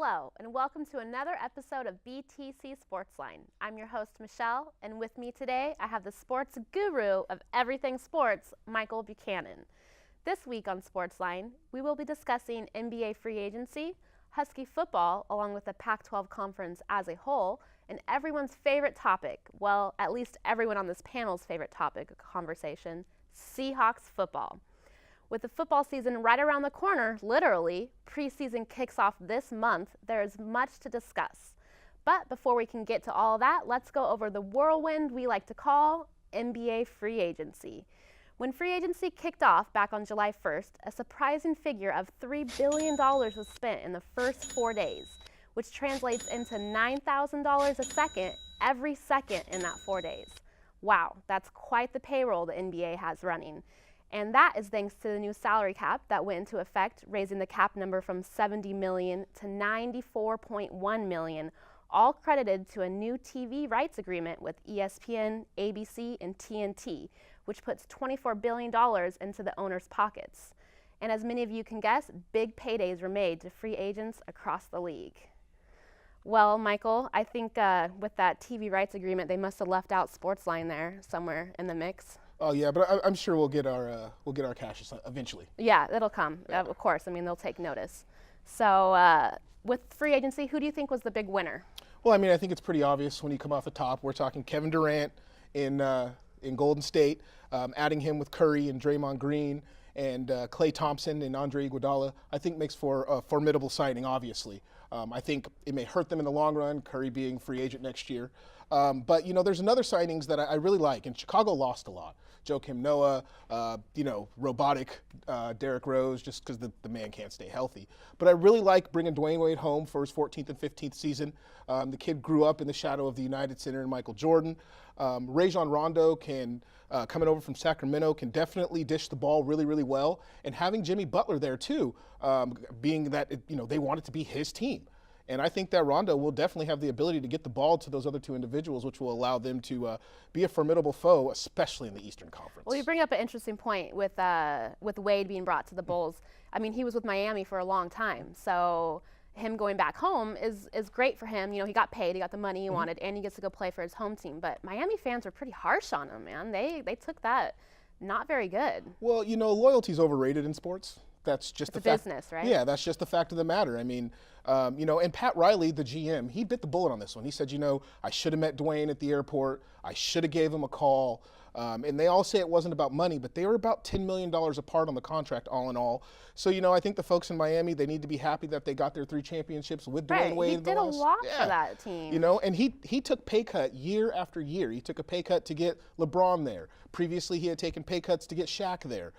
Hello, and welcome to another episode of Btc Sports Line. I'm your host, Michelle, and with me today, I have the sports guru of everything sports, Michael Buchanan. This week on Sports Line, we will be discussing NBA free agency, Husky football, along with the Pac-12 conference as a whole, and everyone's favorite topic, well, at least everyone on this panel's favorite topic of conversation, Seahawks football. With the football season right around the corner, literally, preseason kicks off this month, there is much to discuss. But before we can get to all that, let's go over the whirlwind we like to call NBA free agency. When free agency kicked off back on July 1st, a surprising figure of $3 billion was spent in the first 4 days, which translates into $9,000 a second every second in that 4 days. Wow, that's quite the payroll the NBA has running. And that is thanks to the new salary cap that went into effect, raising the cap number from $70 million to $94.1 million, all credited to a new TV rights agreement with ESPN, ABC, and TNT, which puts $24 billion into the owners' pockets. And as many of you can guess, big paydays were made to free agents across the league. Well, Michael, I think with that TV rights agreement, they must have left out Sportsline there somewhere in the mix. Oh yeah, but I'm sure we'll get our cash eventually. Yeah, it'll come. Yeah. Of course. I mean, they'll take notice. So with free agency, who do you think was the big winner? Well, I mean, I think it's pretty obvious when you come off the top. We're talking Kevin Durant in Golden State, adding him with Curry and Draymond Green and Klay Thompson and Andre Iguodala. I think makes for a formidable signing. Obviously, I think it may hurt them in the long run. Curry being free agent next year. But, you know, there's another signings that I really like, and Chicago lost a lot. Joakim Noah, robotic Derrick Rose, just because the man can't stay healthy. But I really like bringing Dwayne Wade home for his 14th and 15th season. The kid grew up in the shadow of the United Center and Michael Jordan. Rajon Rondo coming over from Sacramento, can definitely dish the ball really, really well. And having Jimmy Butler there, too, being that, they want it to be his team. And I think that Rondo will definitely have the ability to get the ball to those other two individuals, which will allow them to be a formidable foe, especially in the Eastern Conference. Well, you bring up an interesting point with Wade being brought to the Bulls. I mean, he was with Miami for a long time, so him going back home is great for him. You know, he got paid, he got the money he wanted, and he gets to go play for his home team. But Miami fans were pretty harsh on him, man. They took that not very good. Well, loyalty's overrated in sports. That's just the business, right? Yeah, that's just the fact of the matter. I mean, and Pat Riley, the GM, he bit the bullet on this one. He said, I should have met Dwayne at the airport. I should have gave him a call. And they all say it wasn't about money, but they were about $10 million apart on the contract, all in all. So, I think the folks in Miami, they need to be happy that they got their 3 championships with Dwayne Wade. He did a lot for that team. And he took pay cut year after year. He took a pay cut to get LeBron there. Previously, he had taken pay cuts to get Shaq there.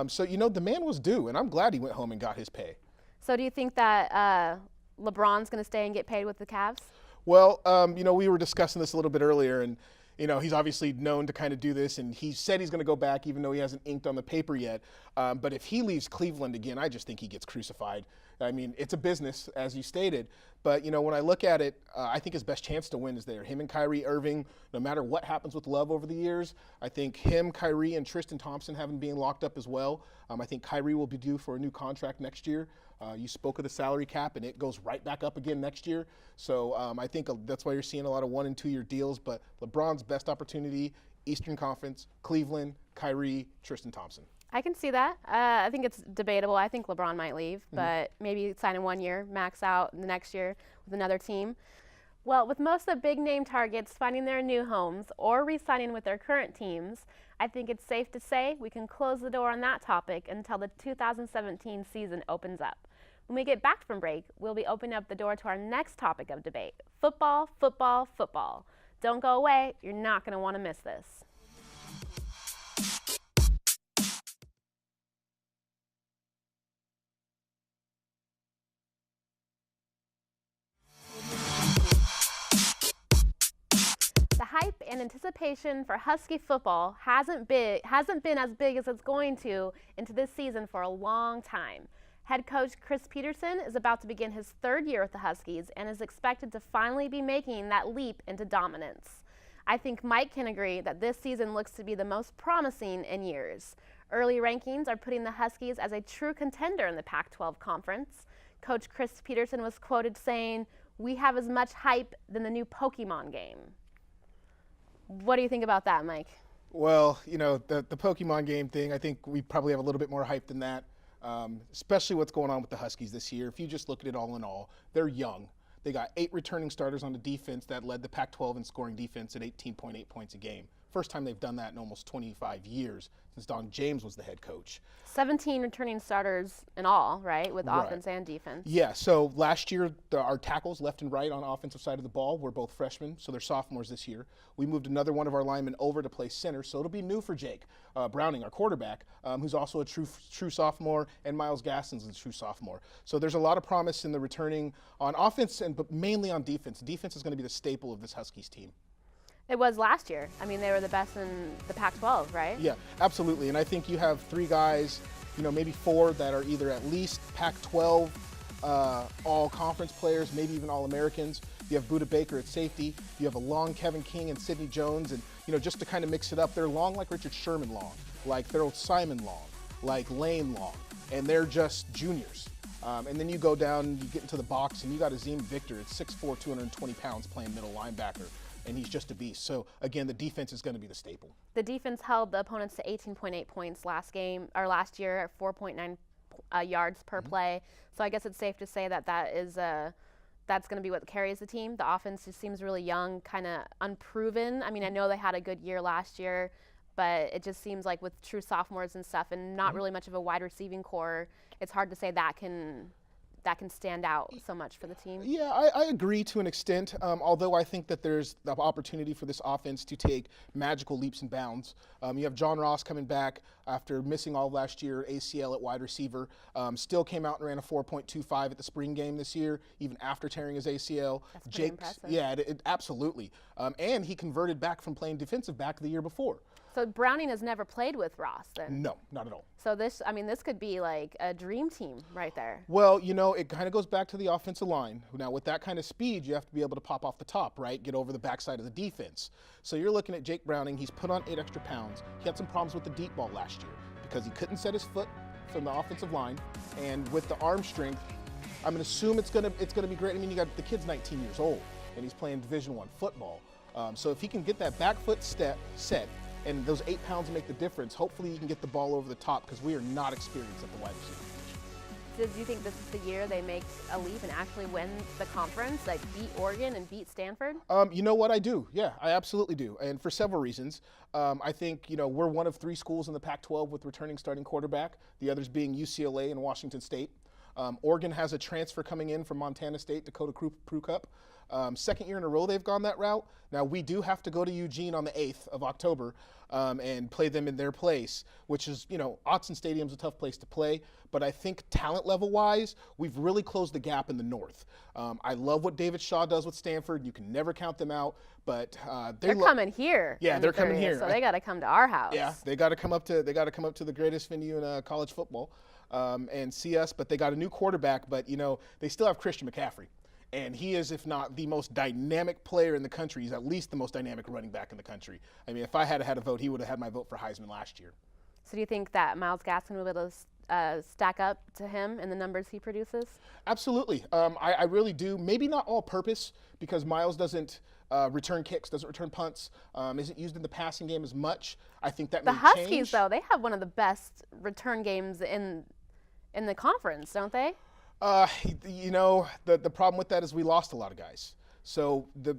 So, the man was due, and I'm glad he went home and got his pay. So do you think that LeBron's going to stay and get paid with the Cavs? Well, we were discussing this a little bit earlier, and he's obviously known to kind of do this, and he said he's going to go back even though he hasn't inked on the paper yet. But if he leaves Cleveland again, I just think he gets crucified. I mean, it's a business, as you stated. But, when I look at it, I think his best chance to win is there. Him and Kyrie Irving, no matter what happens with Love over the years, I think him, Kyrie, and Tristan Thompson haven't been locked up as well. I think Kyrie will be due for a new contract next year. You spoke of the salary cap, and it goes right back up again next year. So I think that's why you're seeing a lot of 1- and 2-year deals. But LeBron's best opportunity, Eastern Conference, Cleveland, Kyrie, Tristan Thompson. I can see that. I think it's debatable. I think LeBron might leave, but maybe sign in 1 year, max out the next year with another team. Well, with most of the big-name targets finding their new homes or re-signing with their current teams, I think it's safe to say we can close the door on that topic until the 2017 season opens up. When we get back from break, we'll be opening up the door to our next topic of debate, football, football, football. Don't go away. You're not going to want to miss this. The hype and anticipation for Husky football hasn't been as big as it's going to into this season for a long time. Head coach Chris Peterson is about to begin his 3rd year with the Huskies and is expected to finally be making that leap into dominance. I think Mike can agree that this season looks to be the most promising in years. Early rankings are putting the Huskies as a true contender in the Pac-12 conference. Coach Chris Peterson was quoted saying, "We have as much hype than the new Pokemon game." What do you think about that, Mike? Well, the Pokemon game thing, I think we probably have a little bit more hype than that, especially what's going on with the Huskies this year. If you just look at it all in all, they're young. They got 8 returning starters on the defense that led the Pac-12 in scoring defense at 18.8 points a game. First time they've done that in almost 25 years since Don James was the head coach. 17 returning starters in all, right, with offense and defense. Yeah, so last year our tackles left and right on offensive side of the ball were both freshmen, so they're sophomores this year. We moved another one of our linemen over to play center, so it'll be new for Jake Browning, our quarterback, who's also a true sophomore, and Miles Gaskins is a true sophomore. So there's a lot of promise in the returning on offense, but mainly on defense. Defense is going to be the staple of this Huskies team. It was last year. I mean, they were the best in the Pac-12, right? Yeah, absolutely. And I think you have 3 guys, maybe 4 that are either at least Pac-12 all-conference players, maybe even All-Americans. You have Budda Baker at safety. You have a long Kevin King and Sidney Jones. And, just to kind of mix it up, they're long like Richard Sherman long, like Thurl Simon long, like Lane long. And they're just juniors. And then you go down and you get into the box, and you got Azim Victor at 6'4", 220 pounds playing middle linebacker. And he's just a beast. So, again, the defense is going to be the staple. The defense held the opponents to 18.8 points last year at 4.9 yards per play. So I guess it's safe to say that that's going to be what carries the team. The offense just seems really young, kind of unproven. I mean, I know they had a good year last year, but it just seems like with true sophomores and stuff and not really much of a wide receiving core, it's hard to say that can stand out so much for the team. Yeah, I agree to an extent, although I think that there's the opportunity for this offense to take magical leaps and bounds. You have John Ross coming back after missing all of last year, ACL at wide receiver. Still came out and ran a 4.25 at the spring game this year, even after tearing his ACL. That's pretty impressive. Yeah, absolutely. And he converted back from playing defensive back the year before. So Browning has never played with Ross then? No, not at all. So this could be like a dream team right there. Well, it kind of goes back to the offensive line. Now, with that kind of speed, you have to be able to pop off the top, right? Get over the backside of the defense. So you're looking at Jake Browning. He's put on 8 extra pounds. He had some problems with the deep ball last year because he couldn't set his foot from the offensive line. And with the arm strength, I'm going to assume it's going to be great. I mean, the kid's 19 years old, and he's playing Division I football. So if he can get that back foot step set, and those 8 pounds make the difference, hopefully you can get the ball over the top because we are not experienced at the wide receiver position. Do you think this is the year they make a leap and actually win the conference, like beat Oregon and beat Stanford? You know what, I do. Yeah, I absolutely do. And for several reasons. I think, we're one of 3 schools in the Pac-12 with returning starting quarterback, the others being UCLA and Washington State. Oregon has a transfer coming in from Montana State, Dakota Crew Cup. Second year in a row they've gone that route. Now, we do have to go to Eugene on the 8th of October and play them in their place, which is, Autzen Stadium's a tough place to play. But I think talent level-wise, we've really closed the gap in the North. I love what David Shaw does with Stanford. You can never count them out. But they're coming here. Yeah, they're coming here. So they got to come to our house. Yeah, they got to come up to the greatest venue in college football and see us. But they got a new quarterback. But they still have Christian McCaffrey. And he is, if not the most dynamic player in the country, he's at least the most dynamic running back in the country. I mean, if I had a vote, he would have had my vote for Heisman last year. So do you think that Miles Gaskin will be able to stack up to him in the numbers he produces? Absolutely. I really do. Maybe not all purpose because Miles doesn't return kicks, doesn't return punts, isn't used in the passing game as much. I think that may change. The Huskies, though, they have one of the best return games in the conference, don't they? The problem with that is we lost a lot of guys. So the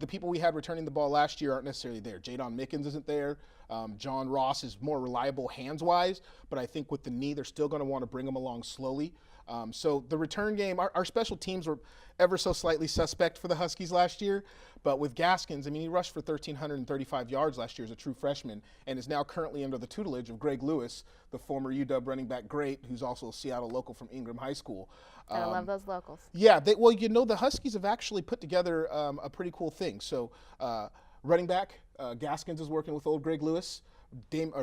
people we had returning the ball last year aren't necessarily there. Jadon Mickens isn't there. John Ross is more reliable hands-wise, but I think with the knee, they're still going to want to bring him along slowly. So the return game, our special teams were ever so slightly suspect for the Huskies last year. But with Gaskins, I mean, he rushed for 1,335 yards last year as a true freshman and is now currently under the tutelage of Greg Lewis, the former UW running back great, who's also a Seattle local from Ingram High School. I love those locals. Yeah, the Huskies have actually put together a pretty cool thing. So running back, Gaskins is working with old Greg Lewis.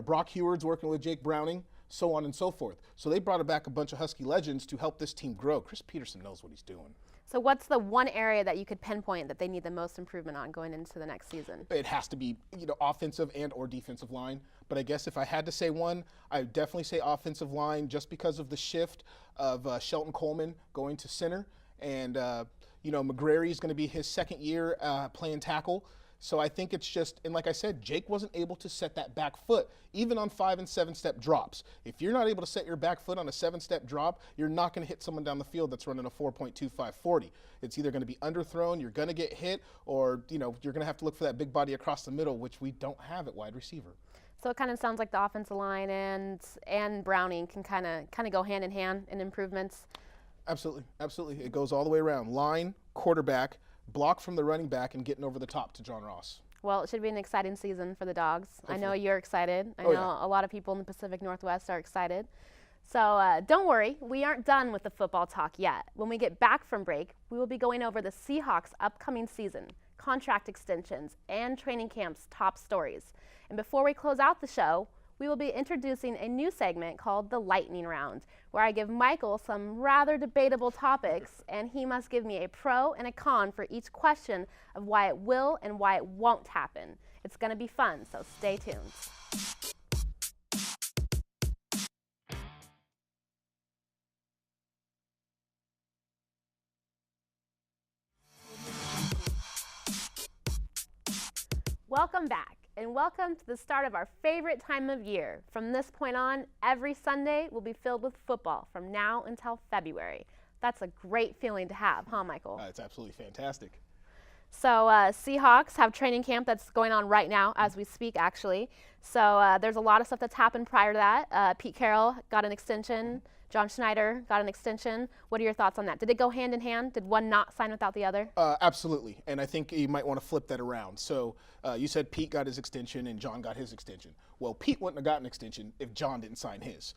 Brock Heward's working with Jake Browning, so on and so forth. So they brought back a bunch of Husky legends to help this team grow. Chris Peterson knows what he's doing. So what's the one area that you could pinpoint that they need the most improvement on going into the next season? It has to be, offensive and or defensive line. But I guess if I had to say one, I would definitely say offensive line, just because of the shift of Shelton Coleman going to center. And, McGrary is going to be his second year playing tackle. So I think it's just, and like I said, Jake wasn't able to set that back foot, even on 5 and 7 step drops. If you're not able to set your back foot on a 7-step drop, you're not going to hit someone down the field that's running a 4.2540. It's either going to be underthrown, you're going to get hit, or, you're going to have to look for that big body across the middle, which we don't have at wide receiver. So it kind of sounds like the offensive line and Browning can kind of go hand in hand in improvements. Absolutely. It goes all the way around. Line, quarterback, block from the running back, and getting over the top to John Ross. Well, it should be an exciting season for the Dogs. Hopefully. I know you're excited. I know a lot of people in the Pacific Northwest are excited. So don't worry, we aren't done with the football talk yet. When we get back from break, we will be going over the Seahawks' upcoming season, contract extensions, and training camp's top stories. And before we close out the show, we will be introducing a new segment called the Lightning Round, where I give Michael some rather debatable topics, and he must give me a pro and a con for each question of why it will and why it won't happen. It's going to be fun, so stay tuned. Welcome back. And welcome to the start of our favorite time of year. From this point on, every Sunday will be filled with football from now until February. That's a great feeling to have, huh, Michael? It's absolutely fantastic. So Seahawks have training camp that's going on right now as we speak, actually. So there's a lot of stuff that's happened prior to that. Pete Carroll got an extension. John Schneider got an extension. What are your thoughts on that? Did it go hand in hand? Did one not sign without the other? Absolutely, and I think you might want to flip that around. So you said Pete got his extension and John got his extension. Well, Pete wouldn't have gotten an extension if John didn't sign his.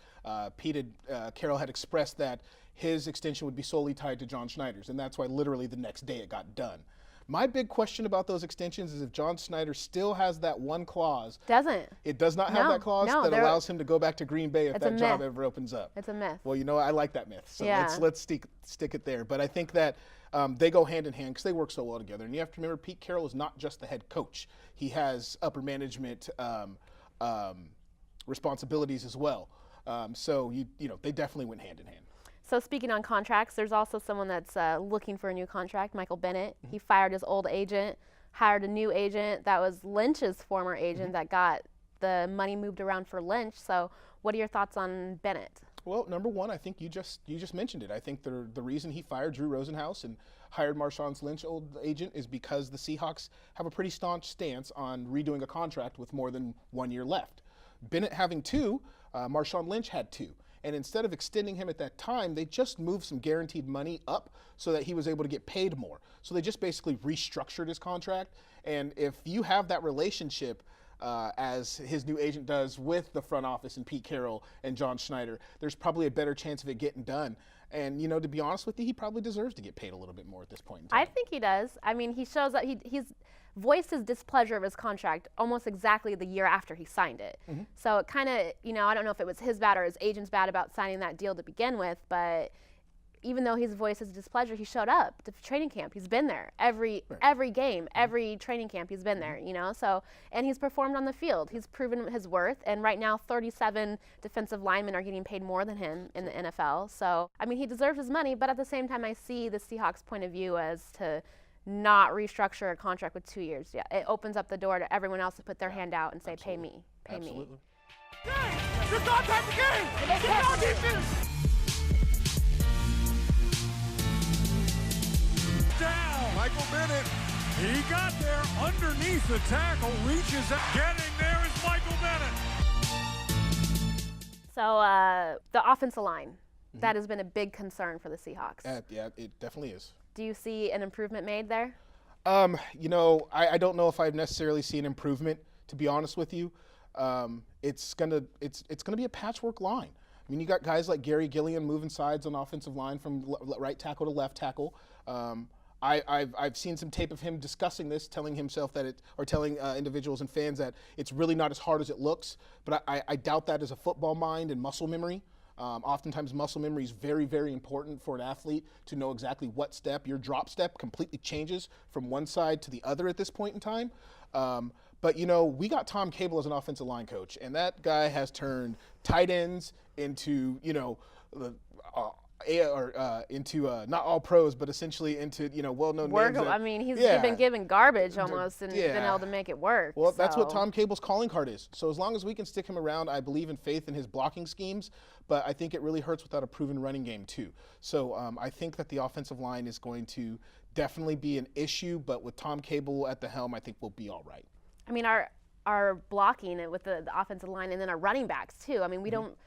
Carroll had expressed that his extension would be solely tied to John Schneider's, and that's why literally the next day it got done. My big question about those extensions is if John Schneider still has that one clause. Doesn't. It does not have that clause that allows him to go back to Green Bay if that job ever opens up. It's a myth. Well, I like that myth. So let's stick it there. But I think that they go hand in hand because they work so well together. And you have to remember, Pete Carroll is not just the head coach. He has upper management responsibilities as well. So they definitely went hand in hand. So speaking on contracts, there's also someone that's looking for a new contract, Michael Bennett. Mm-hmm. He fired his old agent, hired a new agent that was Lynch's former agent that got the money moved around for Lynch. So what are your thoughts on Bennett? Well, number one, I think you just mentioned it. I think the reason he fired Drew Rosenhaus and hired Marshawn Lynch's old agent is because the Seahawks have a pretty staunch stance on redoing a contract with more than 1 year left. Bennett having 2, Marshawn Lynch had 2. And instead of extending him at that time, they just moved some guaranteed money up so that he was able to get paid more. So they just basically restructured his contract. And if you have that relationship, as his new agent does with the front office and Pete Carroll and John Schneider, there's probably a better chance of it getting done. And, to be honest with you, he probably deserves to get paid a little bit more at this point in time. I think he does. I mean, he shows that he's voiced his displeasure of his contract almost exactly the year after he signed it. Mm-hmm. So it kind of, I don't know if it was his bad or his agent's bad about signing that deal to begin with, but even though he's voiced his displeasure, he showed up to training camp. He's been there every game, every training camp. He's been there, So, and he's performed on the field. He's proven his worth. And right now, 37 defensive linemen are getting paid more than him in the NFL. So, I mean, he deserves his money. But at the same time, I see the Seahawks' point of view as to not restructure a contract with 2 years. Yeah, it opens up the door to everyone else to put their hand out and say, pay me, pay me. It's contact again. Get on defense. Down. Michael Bennett. He got there underneath the tackle, reaches out. Getting there is Michael Bennett. So the offensive line, that has been a big concern for the Seahawks. Yeah, it definitely is. Do you see an improvement made there? I don't know if I've necessarily seen an improvement, to be honest with you. It's gonna be a patchwork line. I mean, you got guys like Gary Gillian moving sides on offensive line from right tackle to left tackle. I've seen some tape of him discussing this, telling individuals and fans that it's really not as hard as it looks. But I doubt that as a football mind and muscle memory. Oftentimes muscle memory is very, very important for an athlete to know exactly what step. Your drop step completely changes from one side to the other at this point in time. But, we got Tom Cable as an offensive line coach, and that guy has turned tight ends into, not all pros, but essentially into, well-known names. I mean, he's been given garbage almost and been able to make it work. Well, that's what Tom Cable's calling card is. So as long as we can stick him around, I believe in faith in his blocking schemes, but I think it really hurts without a proven running game too. So I think that the offensive line is going to definitely be an issue, but with Tom Cable at the helm, I think we'll be all right. I mean, our blocking it with the offensive line and then our running backs too. I mean, we don't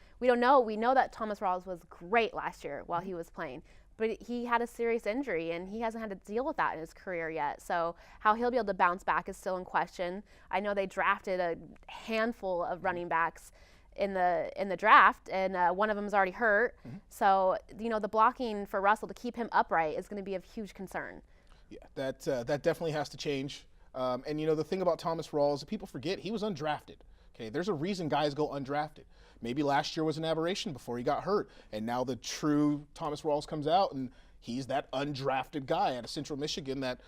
know. We know that Thomas Rawls was great last year while he was playing, but he had a serious injury and he hasn't had to deal with that in his career yet. So how he'll be able to bounce back is still in question. I know they drafted a handful of running backs in the draft, and one of them is already hurt. So the blocking for Russell to keep him upright is going to be of huge concern. Yeah, that definitely has to change. And the thing about Thomas Rawls, people forget he was undrafted. Okay, there's a reason guys go undrafted. Maybe last year was an aberration before he got hurt, and now the true Thomas Rawls comes out, and he's that undrafted guy out of Central Michigan that,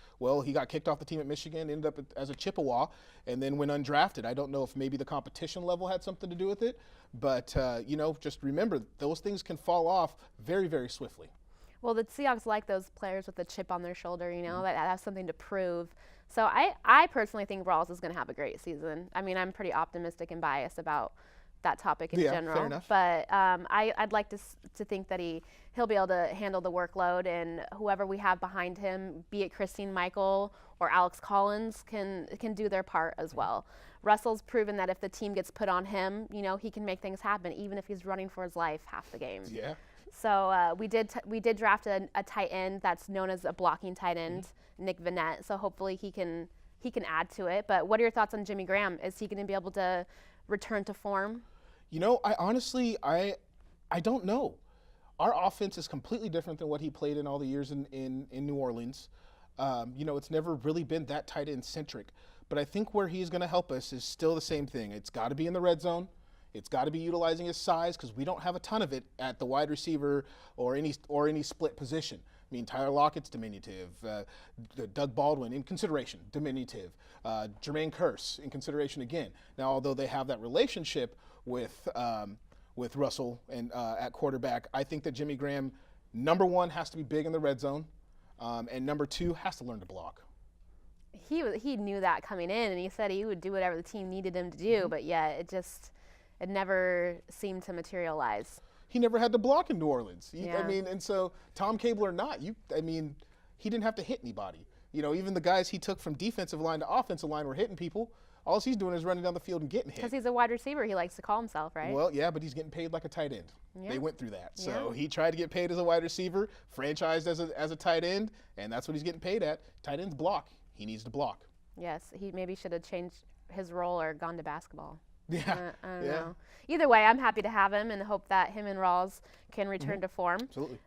he got kicked off the team at Michigan, ended up as a Chippewa, and then went undrafted. I don't know if maybe the competition level had something to do with it, but, just remember, those things can fall off very, very swiftly. Well, the Seahawks like those players with the chip on their shoulder, that have something to prove. So I personally think Rawls is going to have a great season. I mean, I'm pretty optimistic and biased about that topic in general. Fair enough. But I'd like to think that he'll be able to handle the workload, and whoever we have behind him, be it Christine Michael or Alex Collins, can do their part as well. Russell's proven that if the team gets put on him, he can make things happen, even if he's running for his life half the game. Yeah. So we did draft a tight end that's known as a blocking tight end, Nick Vanette. So hopefully he can add to it. But what are your thoughts on Jimmy Graham? Is he going to be able to return to form? I honestly don't know. Our offense is completely different than what he played in all the years in New Orleans. It's never really been that tight end centric. But I think where he's going to help us is still the same thing. It's got to be in the red zone. It's got to be utilizing his size, because we don't have a ton of it at the wide receiver or any split position. I mean, Tyler Lockett's diminutive. Doug Baldwin, in consideration, diminutive. Jermaine Kearse, in consideration again. Now, although they have that relationship with Russell and at quarterback, I think that Jimmy Graham, number one, has to be big in the red zone, and number two, has to learn to block. He knew that coming in, and he said he would do whatever the team needed him to do, but yet it never seemed to materialize. He never had to block in New Orleans. And so Tom Cable or not, he didn't have to hit anybody. Even the guys he took from defensive line to offensive line were hitting people. All he's doing is running down the field and getting hit. Because he's a wide receiver, he likes to call himself, right? Well, yeah, but he's getting paid like a tight end. Yeah. They went through that. So he tried to get paid as a wide receiver, franchised as a tight end, and that's what he's getting paid at. Tight ends block. He needs to block. Yes, he maybe should have changed his role or gone to basketball. Yeah. I don't know. Either way, I'm happy to have him and hope that him and Rawls can return to form. Absolutely.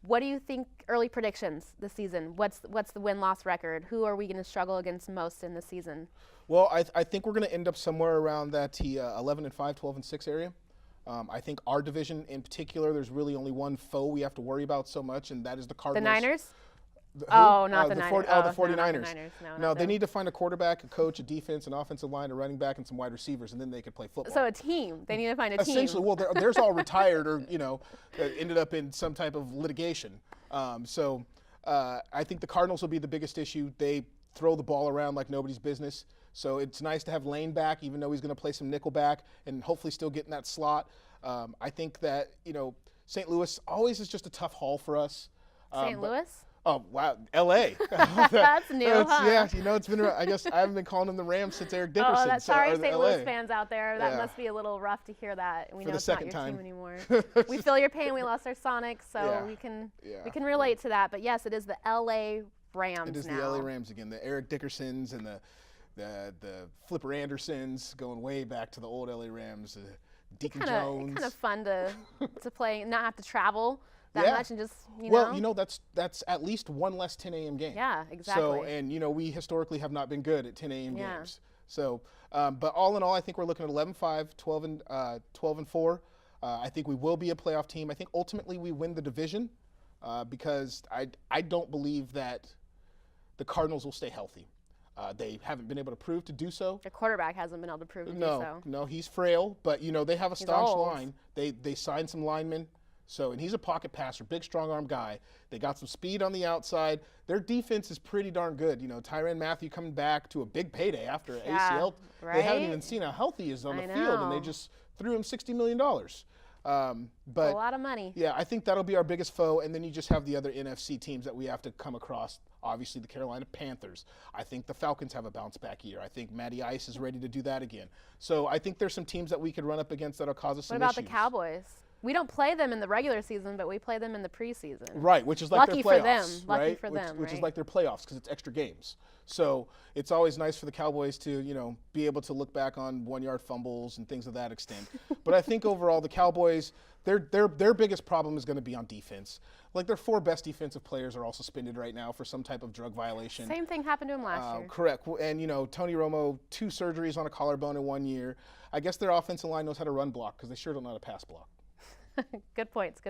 What do you think, early predictions this season? What's the win-loss record? Who are we going to struggle against most in the season? Well, I think we're going to end up somewhere around that 11-5, 12-6 area. I think our division in particular, there's really only one foe we have to worry about so much, and that is the Cardinals. The Niners? The Niners. The 49ers. No, they need to find a quarterback, a coach, a defense, an offensive line, a running back, and some wide receivers, and then they could play football. So a team. They need to find a team. Essentially, well, theirs all retired or, ended up in some type of litigation. So I think the Cardinals will be the biggest issue. They throw the ball around like nobody's business. So it's nice to have Lane back, even though he's going to play some nickel back and hopefully still get in that slot. I think that, St. Louis always is just a tough haul for us. St. Louis? Oh, wow. L.A. That's new, huh? Yeah, it's been, I guess I haven't been calling them the Rams since Eric Dickerson. Sorry, St. Louis fans out there. That must be a little rough to hear that. We know it's not your team anymore. We feel your pain. We lost our Sonics, so we can relate to that. But yes, it is the L.A. Rams now. It is the L.A. Rams again. The Eric Dickersons and the Flipper Andersons going way back to the old L.A. Rams. Deacon Jones. Kind of fun to play, not have to travel that much and just, Well, that's at least one less 10 a.m. game. Yeah, exactly. So, and, we historically have not been good at 10 a.m. games. So, but all in all, I think we're looking at 11-5, 12-4. I think we will be a playoff team. I think ultimately we win the division because I don't believe that the Cardinals will stay healthy. They haven't been able to prove to do so. The quarterback hasn't been able to prove to do so. No, he's frail, but they have a staunch old. line. They signed some linemen. So, and he's a pocket passer, big, strong arm guy. They got some speed on the outside. Their defense is pretty darn good. Tyrann Mathieu coming back to a big payday after ACL. Right? They haven't even seen how healthy he is on the field, and they just threw him $60 million. But a lot of money. Yeah, I think that'll be our biggest foe. And then you just have the other NFC teams that we have to come across. Obviously, the Carolina Panthers. I think the Falcons have a bounce-back year. I think Matty Ice is ready to do that again. So I think there's some teams that we could run up against that'll cause us some issues. What about the Cowboys? We don't play them in the regular season, but we play them in the preseason. Right, which is like Lucky their playoffs. for them. Lucky right? for them, Which is right? like their playoffs because it's extra games. So it's always nice for the Cowboys to, be able to look back on 1-yard fumbles and things of that extent. But I think overall the Cowboys, their biggest problem is going to be on defense. Like their 4 best defensive players are all suspended right now for some type of drug violation. Same thing happened to him last year. Correct. And, Tony Romo, 2 surgeries on a collarbone in 1 year. I guess their offensive line knows how to run block because they sure don't know how to pass block. Good points.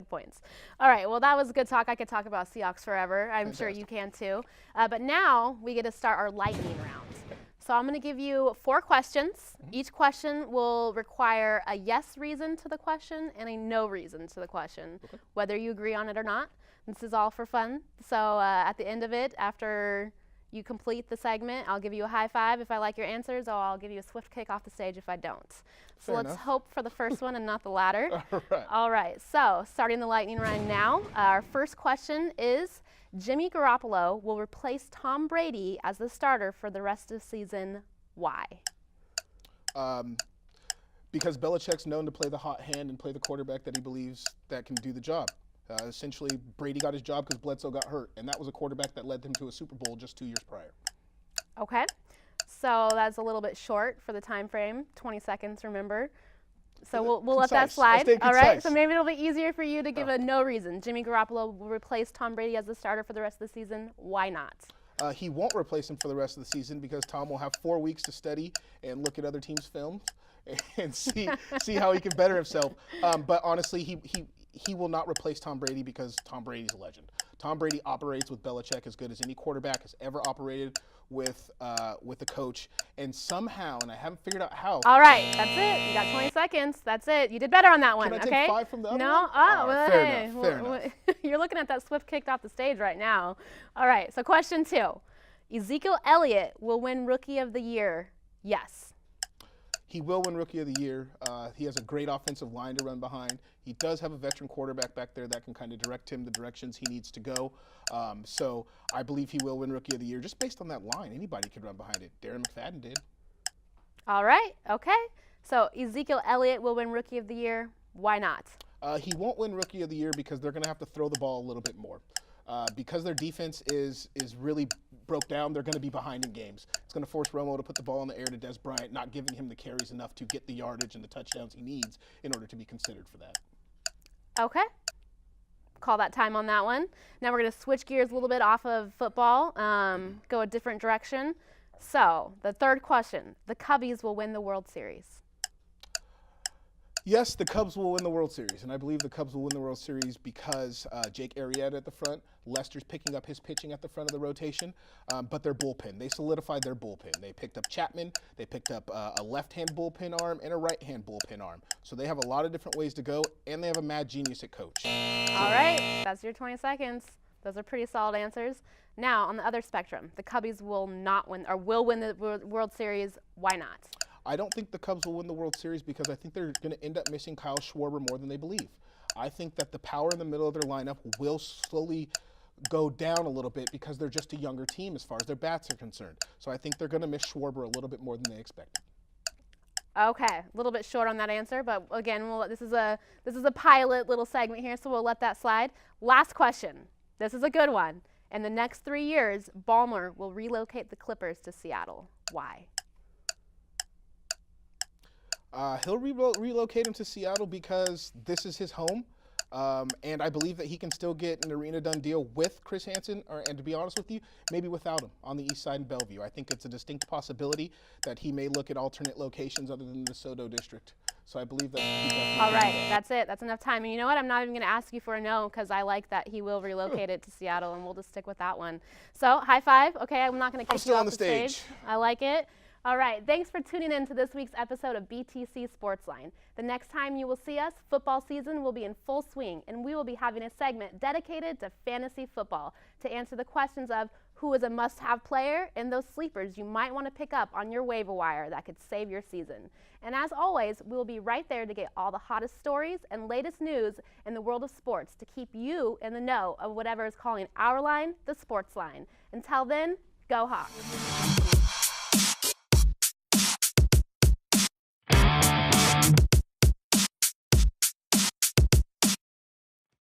All right, well, that was good talk. I could talk about Seahawks forever. I'm sure you can too. But now we get to start our lightning round. So I'm going to give you 4 questions. Each question will require a yes reason to the question and a no reason to the question, whether you agree on it or not. This is all for fun. So at the end of it, after you complete the segment, I'll give you a high five if I like your answers, or I'll give you a swift kick off the stage if I don't. So let's hope for the first one and not the latter. All right. So starting the lightning round now, our first question is, Jimmy Garoppolo will replace Tom Brady as the starter for the rest of the season. Why? Because Belichick's known to play the hot hand and play the quarterback that he believes that can do the job. Essentially, Brady got his job because Bledsoe got hurt, and that was a quarterback that led them to a Super Bowl just 2 years prior. Okay. So that's a little bit short for the time frame, 20 seconds, remember. So we'll let that slide. All right. So maybe it'll be easier for you to give a no reason. Jimmy Garoppolo will replace Tom Brady as the starter for the rest of the season. Why not? He won't replace him for the rest of the season because Tom will have 4 weeks to study and look at other teams' films and see how he can better himself. But honestly, he will not replace Tom Brady because Tom Brady's a legend. Tom Brady operates with Belichick as good as any quarterback has ever operated with a coach. And somehow, and I haven't figured out how. All right, that's it. You got 20 seconds. That's it. You did better on that one. Can I okay? take 5 from the other No? one? Oh, well, fair hey. enough. Fair enough. You're looking at that swift kicked off the stage right now. All right, so question 2. Ezekiel Elliott will win Rookie of the Year. Yes. He will win Rookie of the Year. He has a great offensive line to run behind. He does have a veteran quarterback back there that can kind of direct him the directions he needs to go. So I believe he will win Rookie of the Year just based on that line. Anybody could run behind it. Darren McFadden did. All right. Okay. So Ezekiel Elliott will win Rookie of the Year. Why not? He won't win Rookie of the Year because they're going to have to throw the ball a little bit more. Because their defense is really broke down, they're going to be behind in games. It's going to force Romo to put the ball in the air to Des Bryant, not giving him the carries enough to get the yardage and the touchdowns he needs in order to be considered for that. Okay. Call that time on that one. Now we're going to switch gears a little bit off of football, go a different direction. So the third question, the Cubbies will win the World Series. Yes, the Cubs will win the World Series, and I believe the Cubs will win the World Series because Jake Arrieta at the front, Lester's picking up his pitching at the front of the rotation, but their bullpen, they solidified their bullpen. They picked up Chapman, they picked up a left-hand bullpen arm and a right-hand bullpen arm. So they have a lot of different ways to go, and they have a mad genius at coach. All right, that's your 20 seconds. Those are pretty solid answers. Now, on the other spectrum, the Cubbies will not win, or will win the World Series. Why not? I don't think the Cubs will win the World Series because I think they're going to end up missing Kyle Schwarber more than they believe. I think that the power in the middle of their lineup will slowly go down a little bit because they're just a younger team as far as their bats are concerned. So I think they're going to miss Schwarber a little bit more than they expected. Okay, a little bit short on that answer, but again, this is a pilot little segment here, so we'll let that slide. Last question. This is a good one. In the next 3 years, Ballmer will relocate the Clippers to Seattle. Why? He'll relocate him to Seattle because this is his home, and I believe that he can still get an arena done deal with Chris Hansen, and to be honest with you, maybe without him on the east side in Bellevue. I think it's a distinct possibility that he may look at alternate locations other than the DeSoto district. So I believe that he definitely. All right, that's it. That's enough time. And you know what? I'm not even going to ask you for a no because I like that he will relocate it to Seattle, and we'll just stick with that one. So high five. Okay, I'm not going to kick still you on off the stage. I like it. All right, thanks for tuning in to this week's episode of BTC Sportsline. The next time you will see us, football season will be in full swing, and we will be having a segment dedicated to fantasy football to answer the questions of who is a must-have player and those sleepers you might want to pick up on your waiver wire that could save your season. And as always, we will be right there to get all the hottest stories and latest news in the world of sports to keep you in the know of whatever is calling our line the sports line. Until then, go Hawks.